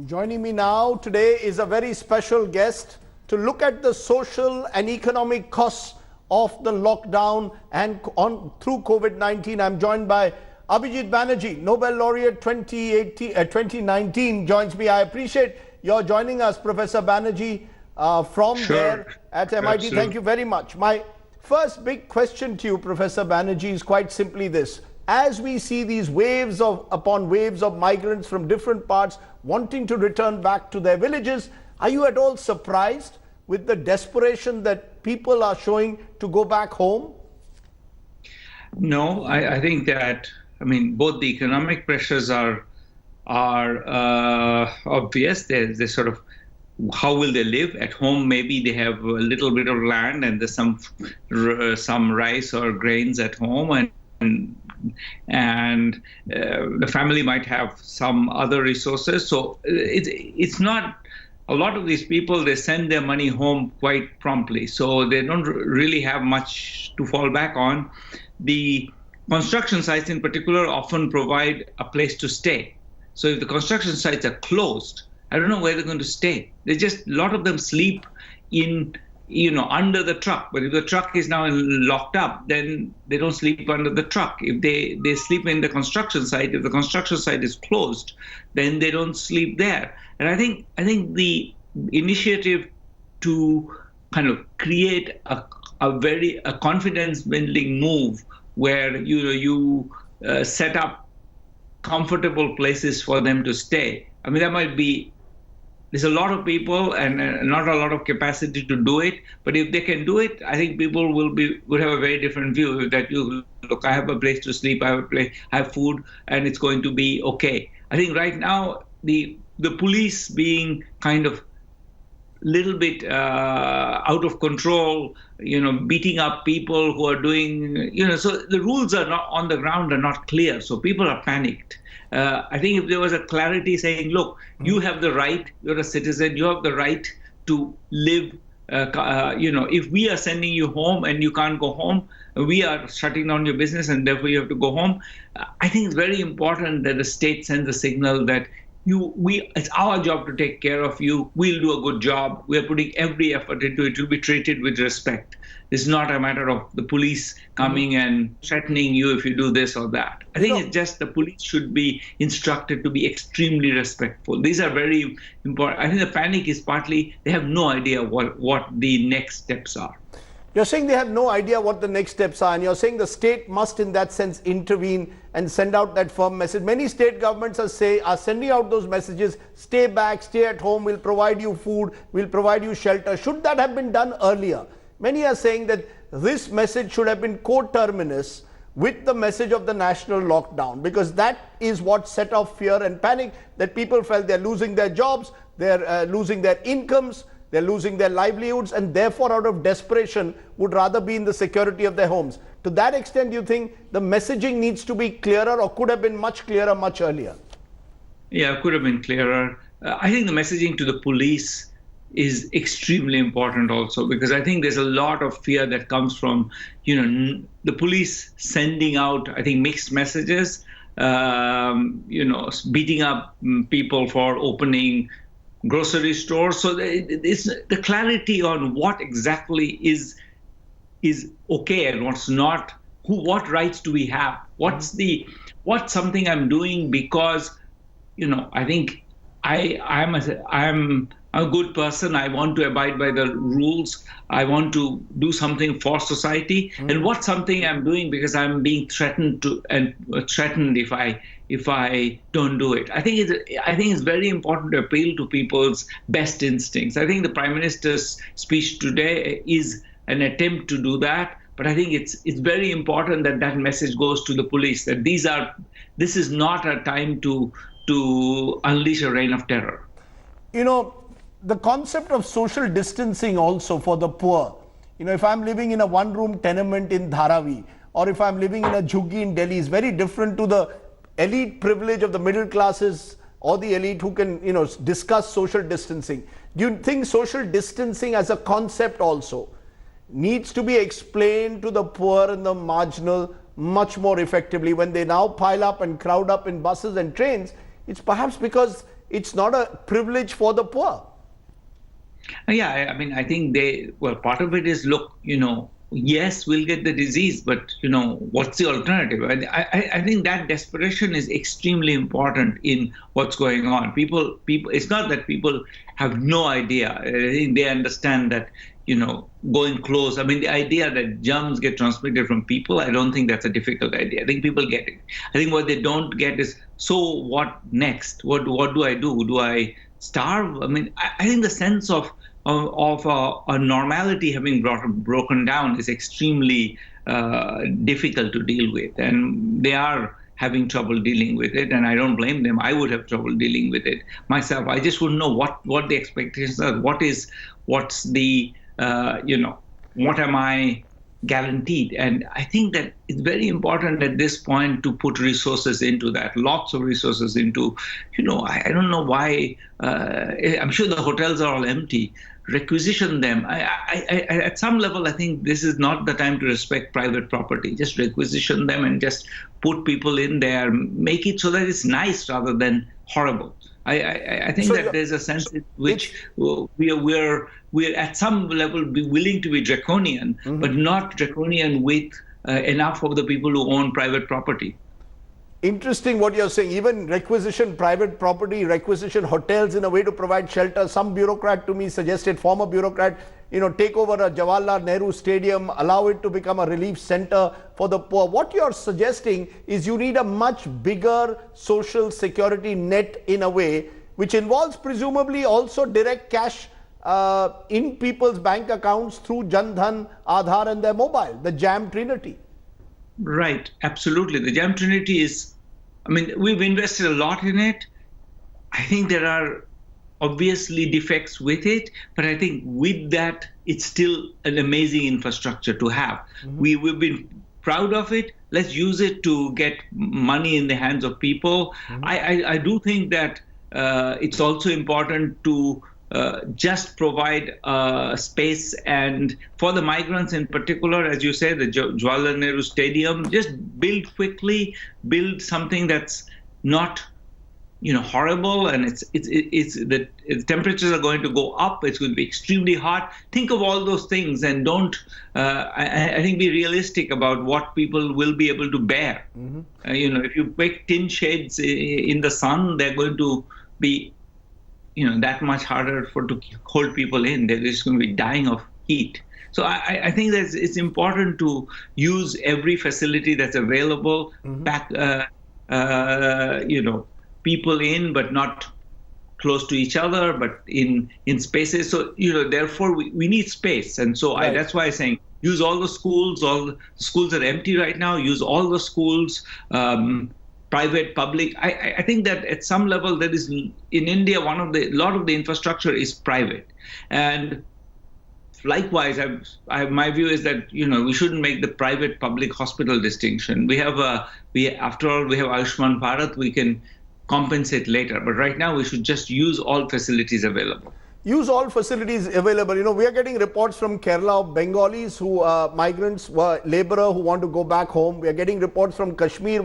Joining me now today is a very special guest to look at the social and economic costs of the lockdown and through COVID-19. I'm joined by Abhijit Banerjee, Nobel laureate 2019 joins me. I appreciate your joining us, Professor Banerjee, from there at MIT. Absolutely. Thank you very much. My first big question to you, Professor Banerjee, is quite simply this. As we see these waves upon waves of migrants from different parts wanting to return back to their villages, are you at all surprised with the desperation that people are showing to go back home? No, I think that, both the economic pressures are obvious. They're sort of, how will they live at home? Maybe they have a little bit of land and there's some rice or grains at home, and the family might have some other resources. So it's not, a lot of these people, they send their money home quite promptly. So they don't really have much to fall back on. The construction sites in particular often provide a place to stay. So if the construction sites are closed, I don't know where they're going to stay. A lot of them sleep in, under the truck. But if the truck is now locked up, then they don't sleep under the truck. If they sleep in the construction site, if the construction site is closed, then they don't sleep there. And I think the initiative to kind of create a confidence building move where you set up comfortable places for them to stay. That might be. There's a lot of people and not a lot of capacity to do it. But if they can do it, I think people would have a very different view that look, I have a place to sleep, I have food, and it's going to be okay. I think right now the police being kind of little bit out of control, beating up people who are doing, so the rules are not on the ground, are not clear. So people are panicked. I think if there was a clarity saying, look, you have the right, you're a citizen, you have the right to live. If we are sending you home and you can't go home, we are shutting down your business and therefore you have to go home. I think it's very important that the state sends a signal that it's our job to take care of you. We'll do a good job. We are putting every effort into it. You'll be treated with respect. It's not a matter of the police coming and threatening you if you do this or that. I think it's just the police should be instructed to be extremely respectful. These are very important. I think the panic is partly they have no idea what the next steps are. You're saying they have no idea what the next steps are, and you're saying the state must in that sense intervene and send out that firm message. Many state governments are sending out those messages, stay back, stay at home, we'll provide you food, we'll provide you shelter. Should that have been done earlier? Many are saying that this message should have been coterminous with the message of the national lockdown, because that is what set off fear and panic, that people felt they're losing their jobs, they're losing their incomes, they're losing their livelihoods, and therefore out of desperation would rather be in the security of their homes. To that extent, do you think the messaging needs to be clearer, or could have been much clearer much earlier? Yeah, it could have been clearer. I think the messaging to the police is extremely important also, because I think there's a lot of fear that comes from, the police sending out, I think, mixed messages, beating up people for opening grocery stores. So it's the clarity on what exactly is okay and what's not. What rights do we have? What's something I'm doing because, I think I'm a good person. I want to abide by the rules. I want to do something for society. And what's something I'm doing because I'm being threatened if I don't do it. I think it's very important to appeal to people's best instincts. I think the Prime Minister's speech today is an attempt to do that. But I think it's very important that message goes to the police, that this is not a time to unleash a reign of terror. The concept of social distancing also for the poor. If I'm living in a one-room tenement in Dharavi, or if I'm living in a jhuggi in Delhi, is very different to the elite privilege of the middle classes or the elite who can, discuss social distancing. Do you think social distancing as a concept also needs to be explained to the poor and the marginal much more effectively when they now pile up and crowd up in buses and trains? It's perhaps because it's not a privilege for the poor. Yeah, I mean, I think part of it is, look, yes, we'll get the disease, but, what's the alternative? I think that desperation is extremely important in what's going on. People, it's not that people have no idea. I think they understand that, going close. I mean, the idea that germs get transmitted from people, I don't think that's a difficult idea. I think people get it. I think what they don't get is, so what next? What do I do? Do I starve? I mean, I think the sense of a normality having broken down is extremely difficult to deal with, and they are having trouble dealing with it, and I don't blame them. I would have trouble dealing with it myself. I just wouldn't know what the expectations are. What's the what am I guaranteed? And I think that it's very important at this point to put resources into that, lots of resources into, I don't know why, I'm sure the hotels are all empty. Requisition them. At some level, I think this is not the time to respect private property. Just requisition them and just put people in there, make it so that it's nice rather than horrible. I think that there's a sense in which we're at some level be willing to be draconian, but not draconian with enough of the people who own private property. Interesting what you're saying. Even requisition private property, requisition hotels in a way to provide shelter. Some bureaucrat to me suggested, former bureaucrat, take over a Jawaharlal Nehru Stadium, allow it to become a relief center for the poor. What you're suggesting is you need a much bigger social security net in a way, which involves presumably also direct cash in people's bank accounts through Jan Dhan, Aadhaar and their mobile, the JAM Trinity. Right, absolutely. The JAM Trinity is, we've invested a lot in it. I think there are obviously defects with it, but I think with that, it's still an amazing infrastructure to have. We've been proud of it. Let's use it to get money in the hands of people. I do think that it's also important to just provide space, and for the migrants in particular, as you say, the Jawaharlal Nehru Stadium, just build quickly, build something that's not, horrible, and it's the temperatures are going to go up. It's going to be extremely hot. Think of all those things, and don't. I think be realistic about what people will be able to bear. If you make tin shades in the sun, they're going to be that much harder to hold people in. They're just going to be dying of heat. So I think that it's important to use every facility that's available, back, people in, but not close to each other, but in spaces. So, therefore we need space. And so right. That's why I'm saying use all the schools. All the schools are empty right now. Use all the schools. Private, public. I think that at some level there is in India a lot of the infrastructure is private, and likewise, my view is that we shouldn't make the private public hospital distinction. After all we have Ayushman Bharat. We can compensate later, but right now we should just use all facilities available. Use all facilities available. We are getting reports from Kerala of Bengalis who migrants, laborer who want to go back home. We are getting reports from Kashmir,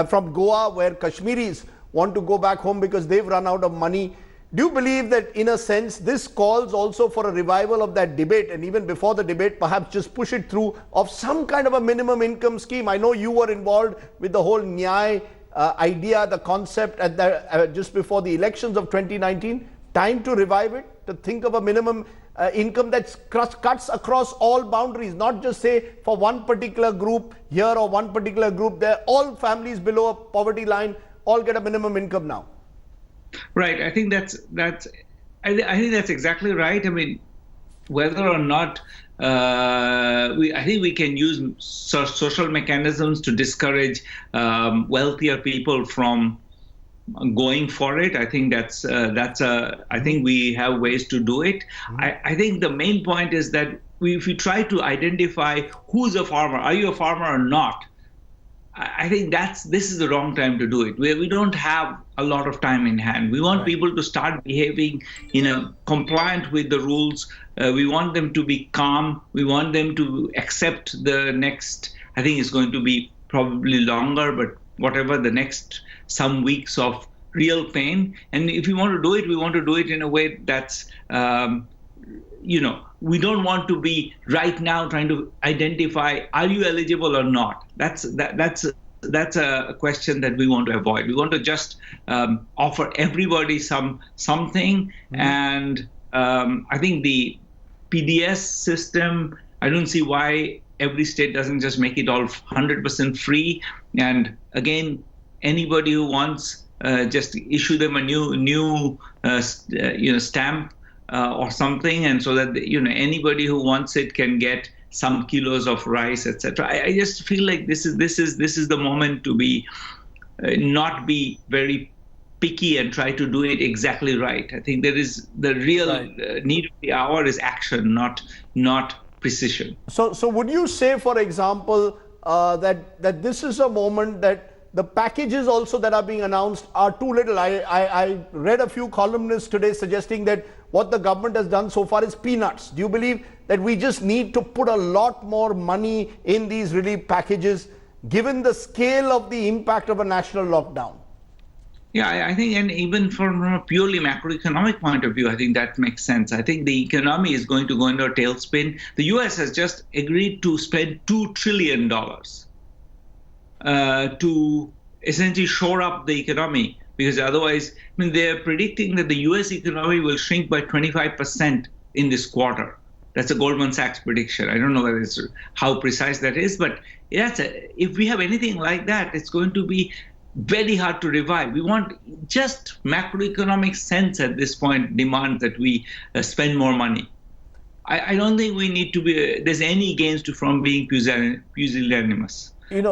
from Goa, where Kashmiris want to go back home because they've run out of money. Do you believe that, in a sense, this calls also for a revival of that debate, and even before the debate, perhaps just push it through of some kind of a minimum income scheme? I know you were involved with the whole Nyay idea, the concept at just before the elections of 2019. Time to revive it, to think of a minimum income that cuts across all boundaries, not just say for one particular group here or one particular group there. All families below a poverty line all get a minimum income now. Right. I think that's exactly right. Whether or not I think we can use social mechanisms to discourage wealthier people from going for it. I think I think we have ways to do it. I think the main point is that if we try to identify who's a farmer, are you a farmer or not? I think this is the wrong time to do it. We don't have a lot of time in hand. We want people to start behaving compliant with the rules. We want them to be calm. We want them to accept the next, I think it's going to be probably longer, but whatever the next some weeks of real pain. And if we want to do it, we want to do it in a way that's, we don't want to be right now trying to identify, are you eligible or not? That's a question that we want to avoid. We want to just offer everybody something. And I think the PDS system, I don't see why every state doesn't just make it all 100% free. And again, anybody who wants, just issue them a new stamp or something, and so that anybody who wants it can get some kilos of rice, etc. I just feel like this is the moment to be not be very picky and try to do it exactly right. I think there is the real need of the hour is action, not precision. So would you say, for example, that this is a moment that the packages also that are being announced are too little? I read a few columnists today suggesting that what the government has done so far is peanuts. Do you believe that we just need to put a lot more money in these relief packages, given the scale of the impact of a national lockdown? Yeah, I think, and even from a purely macroeconomic point of view, I think that makes sense. I think the economy is going to go into a tailspin. The US has just agreed to spend $2 trillion to essentially shore up the economy, because otherwise, they're predicting that the US economy will shrink by 25% in this quarter. That's a Goldman Sachs prediction. I don't know whether it's how precise that is, but if we have anything like that, it's going to be very hard to revive. We want just macroeconomic sense at this point demands that we spend more money. I don't think we need to be. There's any gains from being pusillanimous. We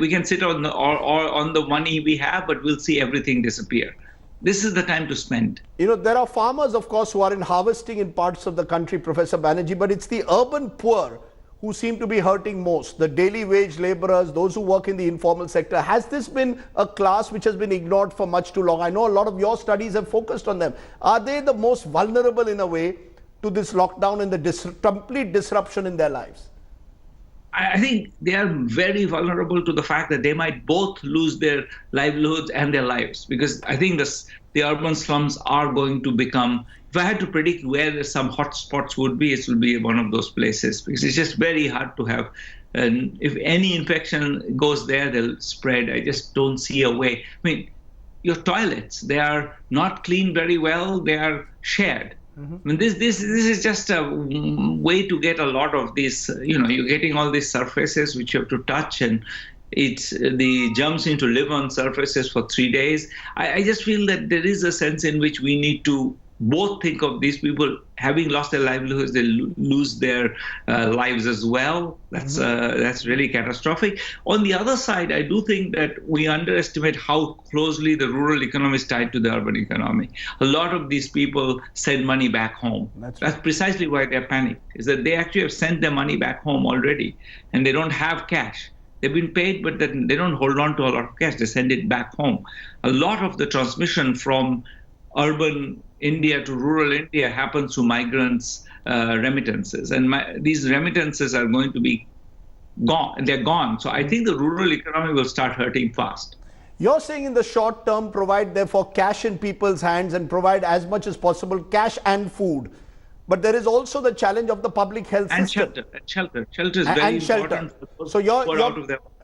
can sit on the money we have, but we'll see everything disappear. This is the time to spend. There are farmers, of course, who are harvesting in parts of the country, Professor Banerjee, but it's the urban poor who seem to be hurting most, the daily wage laborers, those who work in the informal sector. Has this been a class which has been ignored for much too long? I know a lot of your studies have focused on them. Are they the most vulnerable in a way to this lockdown and the complete disruption in their lives? I think they are very vulnerable to the fact that they might both lose their livelihoods and their lives, because I think the urban slums are going to become, if I had to predict where some hot spots would be, it will be one of those places, because it's just very hard to have, if any infection goes there, they'll spread. I just don't see a way. Your toilets, they are not cleaned very well, they are shared. This is just a way to get a lot of these, you're getting all these surfaces which you have to touch, and the germs need to live on surfaces for 3 days. I just feel that there is a sense in which we need to both think of these people having lost their livelihoods, they lose their lives as well. That's really catastrophic. On the other side, I do think that we underestimate how closely the rural economy is tied to the urban economy. A lot of these people send money back home. That's precisely why they're panicked, is that they actually have sent their money back home already, and they don't have cash. They've been paid, but they don't hold on to a lot of cash. They send it back home. A lot of the transmission from urban India to rural India happens to migrants' remittances. And these remittances are going to be gone. They're gone. So I think the rural economy will start hurting fast. You're saying in the short term, provide therefore cash in people's hands and provide as much as possible cash and food. But there is also the challenge of the public health system. Shelter is very important. So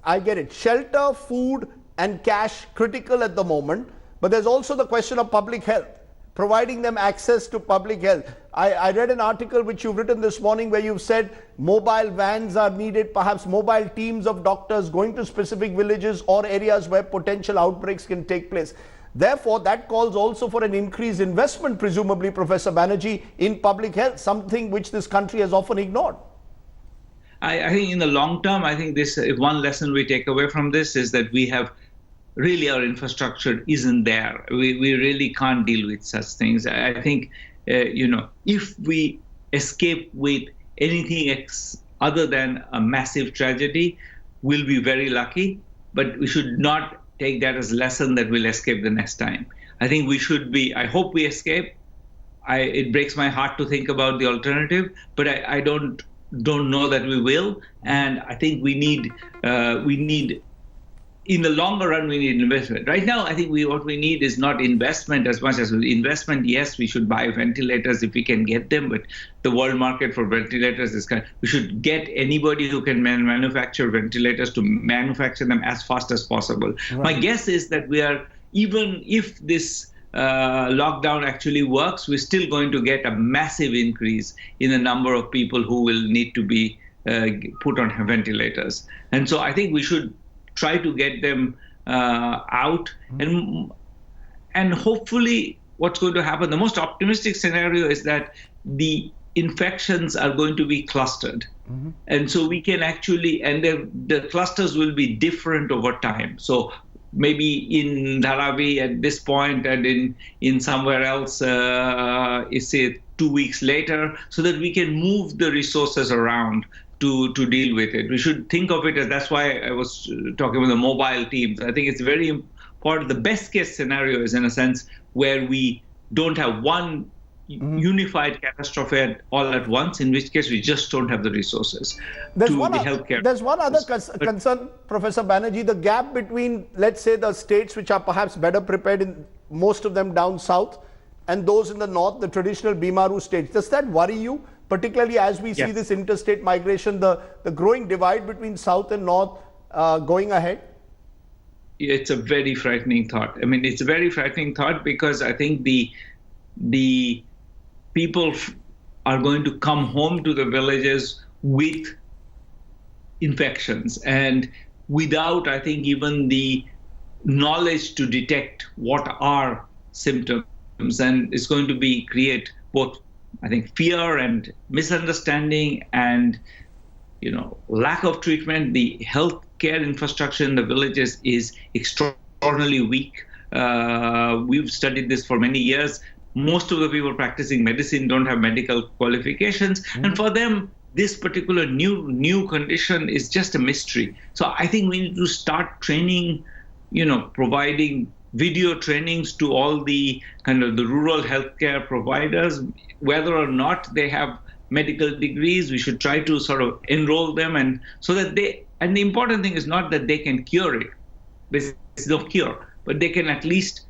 I get it. Shelter, food, and cash critical at the moment. But there's also the question of public health, providing them access to public health. I read an article which you've written this morning where you've said mobile vans are needed, perhaps mobile teams of doctors going to specific villages or areas where potential outbreaks can take place. Therefore, that calls also for an increased investment, presumably, Professor Banerjee, in public health, something which this country has often ignored. I think in the long term, I think one lesson we take away from this is that we have really our infrastructure isn't there. We really can't deal with such things. I think, if we escape with anything other than a massive tragedy, we'll be very lucky, but we should not take that as a lesson that we'll escape the next time. I think we should be, I hope we escape. It breaks my heart to think about the alternative, but I don't know that we will. And I think we need in the longer run, we need investment. Right now, I think what we need is not investment as much as investment. Yes, we should buy ventilators if we can get them, but the world market for ventilators is we should get anybody who can manufacture ventilators to manufacture them as fast as possible. Right. My guess is that even if this lockdown actually works, we're still going to get a massive increase in the number of people who will need to be put on ventilators. And so I think we should try to get them out, and hopefully what's going to happen, the most optimistic scenario is that the infections are going to be clustered. And so we can actually, and the clusters will be different over time. So maybe in Dharavi at this point and in somewhere else, say 2 weeks later, so that we can move the resources around to deal with it. We should think of it as, that's why I was talking about the mobile teams. I think it's very important. The best case scenario is in a sense where we don't have one unified catastrophe all at once, in which case we just don't have the resources to the healthcare. There's one other concern, Professor Banerjee, the gap between, let's say, the states which are perhaps better prepared, in most of them down south, and those in the north, the traditional Bimaru states. Does that worry you? Particularly as we see this interstate migration, the growing divide between South and North going ahead? It's a very frightening thought. I mean, it's a very frightening thought because I think the people are going to come home to the villages with infections and without, I think, even the knowledge to detect what are symptoms. And it's going to create both, I think, fear and misunderstanding and, lack of treatment. The healthcare infrastructure in the villages is extraordinarily weak. We've studied this for many years. Most of the people practicing medicine don't have medical qualifications. And for them, this particular new condition is just a mystery. So I think we need to start training, providing video trainings to all the kind of the rural healthcare providers, whether or not they have medical degrees. We should try to sort of enroll them, and so that and the important thing is not that they can cure it. There's no cure, but they can at least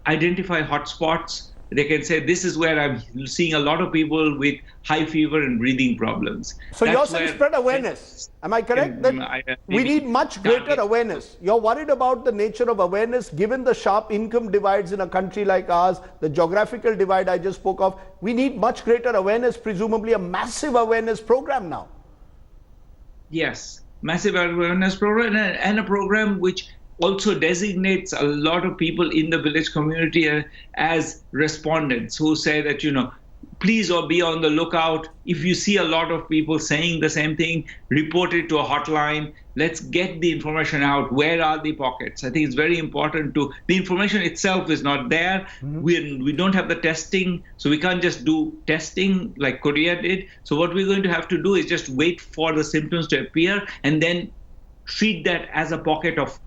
identify hotspots. They can say, this is where I'm seeing a lot of people with high fever and breathing problems. So you're saying spread awareness. Am I correct? That we need much greater awareness. You're worried about the nature of awareness, given the sharp income divides in a country like ours, the geographical divide I just spoke of. We need much greater awareness, presumably a massive awareness program now. Yes, massive awareness program, and a program which also designates a lot of people in the village community as respondents who say that, please be on the lookout. If you see a lot of people saying the same thing, report it to a hotline. Let's get the information out. Where are the pockets? I think it's very important the information itself is not there. We don't have the testing, so we can't just do testing like Korea did. So what we're going to have to do is just wait for the symptoms to appear and then treat that as a pocket of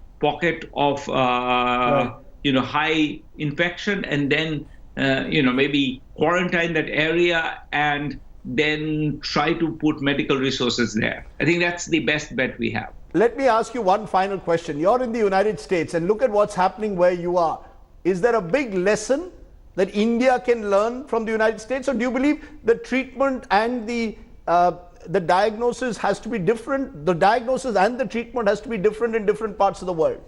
high infection, and then maybe quarantine that area and then try to put medical resources there. I think that's the best bet we have. Let me ask you one final question. You're in the United States and look at what's happening where you are. Is there a big lesson that India can learn from the United States, or do you believe the treatment and the diagnosis has to be different? The diagnosis and the treatment has to be different in different parts of the world?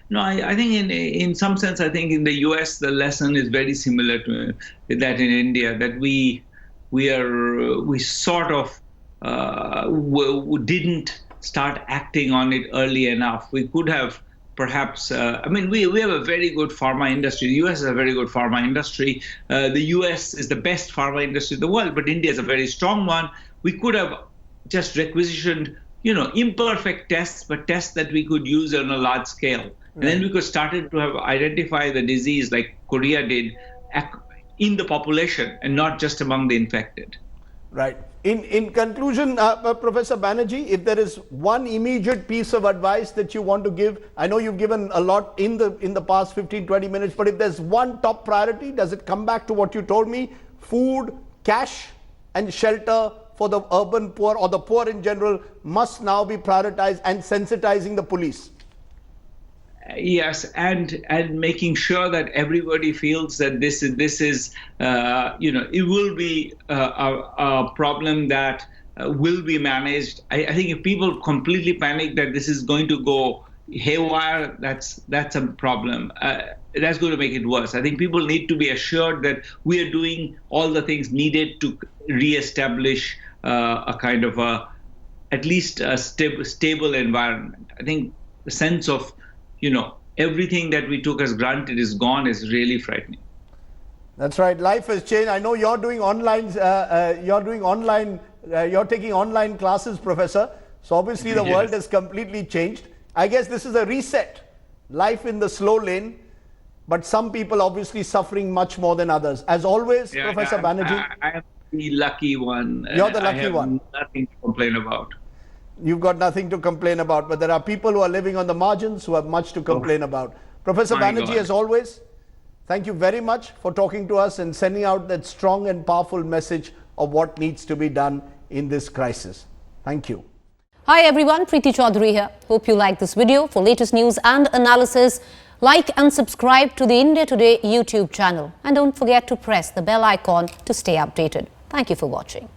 No, I think in some sense, I think in the US, the lesson is very similar to that in India, that we sort of didn't start acting on it early enough. We could have perhaps, we have a very good pharma industry. The US is a very good pharma industry. The US is the best pharma industry in the world, but India is a very strong one. We could have just requisitioned, imperfect tests, but tests that we could use on a large scale. And then we could start to have identify the disease like Korea did in the population and not just among the infected. Right. In conclusion, Professor Banerjee, if there is one immediate piece of advice that you want to give, I know you've given a lot in the past 15-20 minutes, but if there's one top priority, does it come back to what you told me? Food, cash, and shelter for the urban poor or the poor in general must now be prioritized, and sensitizing the police. Yes, and making sure that everybody feels that this is it will be a problem that will be managed. I think if people completely panic that this is going to go haywire, that's a problem. That's going to make it worse. I think people need to be assured that we are doing all the things needed to reestablish a kind of at least a stable environment. I think the sense of everything that we took as granted is gone is really frightening. That's right. Life has changed. I know you're doing online. You're taking online classes, Professor. So obviously the world has completely changed. I guess this is a reset. Life in the slow lane, but some people obviously suffering much more than others. As always, Professor Banerjee. I am the lucky one. You're the lucky one. Nothing to complain about. You've got nothing to complain about, but there are people who are living on the margins who have much to complain about. Professor Banerjee, as always, thank you very much for talking to us and sending out that strong and powerful message of what needs to be done in this crisis. Thank you. Hi everyone, Preeti Chaudhary here. Hope you like this video. For latest news and analysis, like and subscribe to the India Today YouTube channel. And don't forget to press the bell icon to stay updated. Thank you for watching.